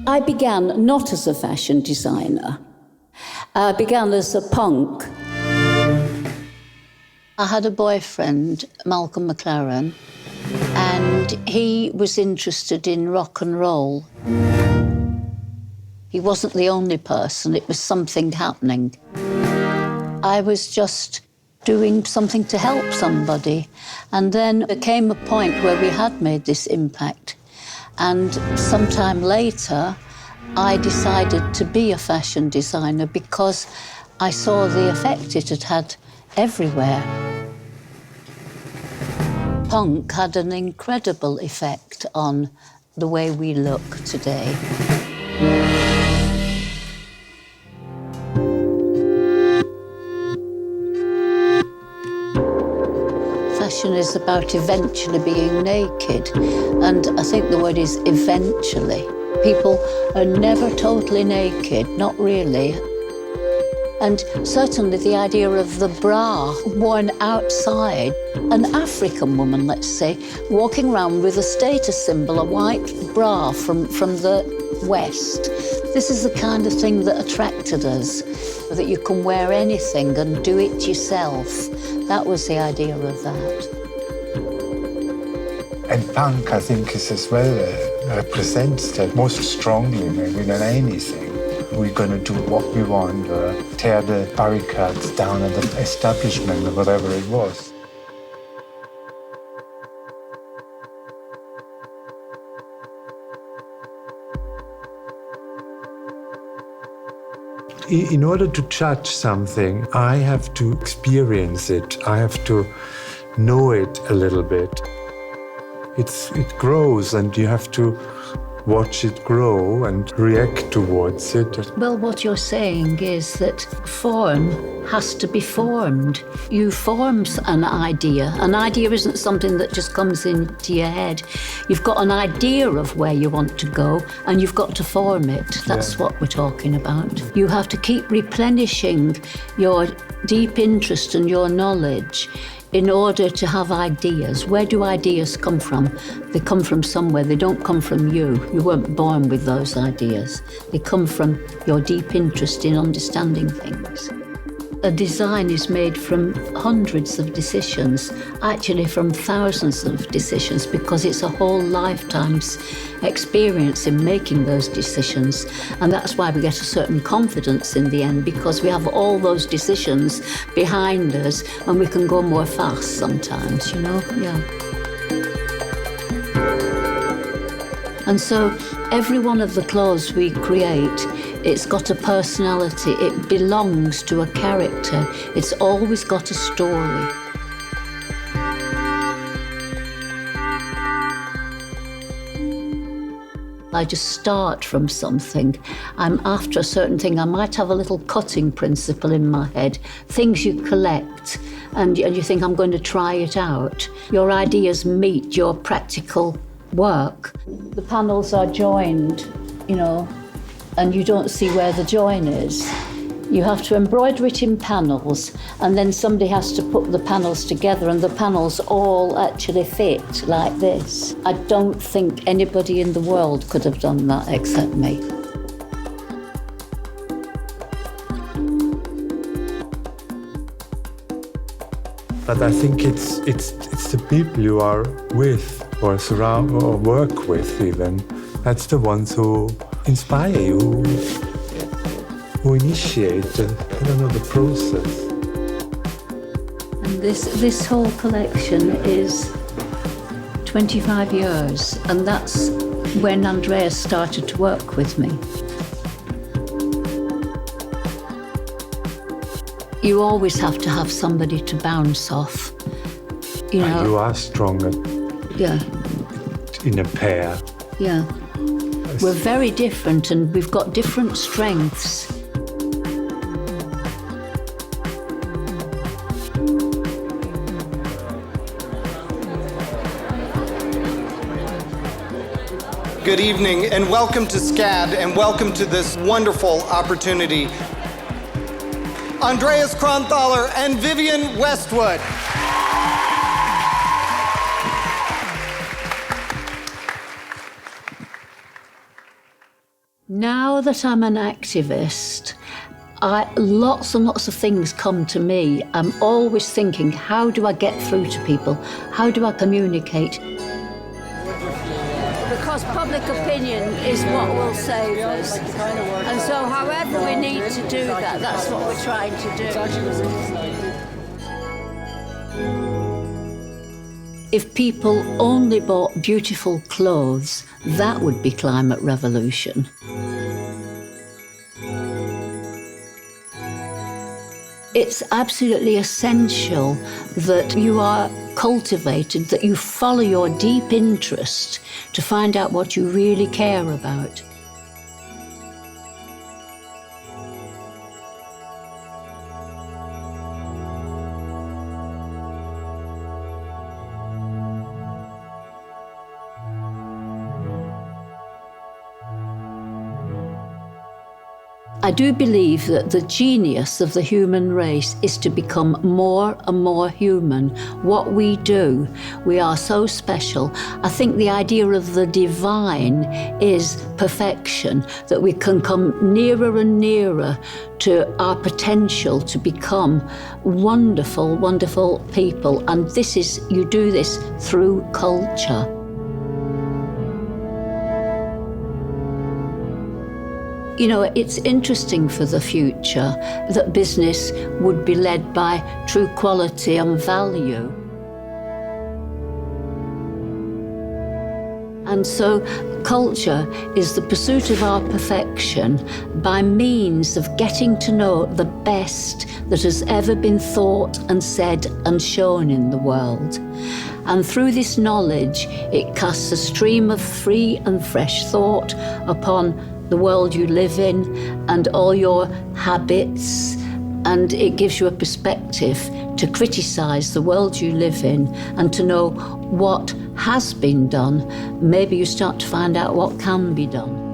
I began not as a fashion designer. I began as a punk. I had a boyfriend, Malcolm McLaren, and he was interested in rock and roll. He wasn't the only person, it was something happening. I was just doing something to help somebody. And then there came a point where we had made this impact. And sometime later, I decided to be a fashion designer because I saw the effect it had had everywhere. Punk had an incredible effect on the way we look today. Fashion is about eventually being naked, and I think the word is eventually. People are never totally naked, not really. And certainly the idea of the bra worn outside, an African woman, let's say, walking around with a status symbol, a white bra from the West. This is the kind of thing that attracted us, that you can wear anything and do it yourself. That was the idea of that. And punk, I think, is as well represents that most strongly maybe than anything. We're going to do what we want, tear the barricades down at the establishment or whatever it was. In order to judge something, I have to experience it. I have to know it a little bit. It grows, and you have to watch it grow and react towards it. Well, what you're saying is that form has to be formed. You form an idea. An idea isn't something that just comes into your head. You've got an idea of where you want to go, and you've got to form it. That's what we're talking about. You have to keep replenishing your deep interest and your knowledge in order to have ideas. Where do ideas come from? They come from somewhere. They don't come from you. You weren't born with those ideas. They come from your deep interest in understanding things. A design is made from hundreds of decisions, actually from thousands of decisions, because it's a whole lifetime's experience in making those decisions. And that's why we get a certain confidence in the end, because we have all those decisions behind us and we can go more fast sometimes, you know? Yeah. And so every one of the clothes we create, it's got a personality, it belongs to a character, it's always got a story. I just start from something. I'm after a certain thing. I might have a little cutting principle in my head, things you collect, and you think, I'm going to try it out. Your ideas meet your practical work. The panels are joined, you know, and you don't see where the join is. You have to embroider it in panels, and then somebody has to put the panels together, and the panels all actually fit like this. I don't think anybody in the world could have done that except me. But I think it's the people you are with or surround or work with even. That's the ones who inspire you, who initiate the process. And this whole collection is 25 years, and that's when Andreas started to work with me. You always have to have somebody to bounce off, you know. And you are stronger. Yeah. In a pair. Yeah. We're very different, and we've got different strengths. Good evening, and welcome to SCAD, and welcome to this wonderful opportunity. Andreas Kronthaler and Vivienne Westwood. now that I'm an activist, lots and lots of things come to me. I'm always thinking, how do I get through to people? How do I communicate? Because public opinion is what will save us. And so however we need to do that, that's what we're trying to do. If people only bought beautiful clothes, that would be climate revolution. It's absolutely essential that you are cultivated, that you follow your deep interest to find out what you really care about. I do believe that the genius of the human race is to become more and more human. What we do, we are so special. I think the idea of the divine is perfection, that we can come nearer and nearer to our potential to become wonderful, wonderful people. And you do this through culture. You know, it's interesting for the future that business would be led by true quality and value. And so culture is the pursuit of our perfection by means of getting to know the best that has ever been thought and said and shown in the world. And through this knowledge, it casts a stream of free and fresh thought upon the world you live in and all your habits, and it gives you a perspective to criticize the world you live in and to know what has been done. Maybe you start to find out what can be done.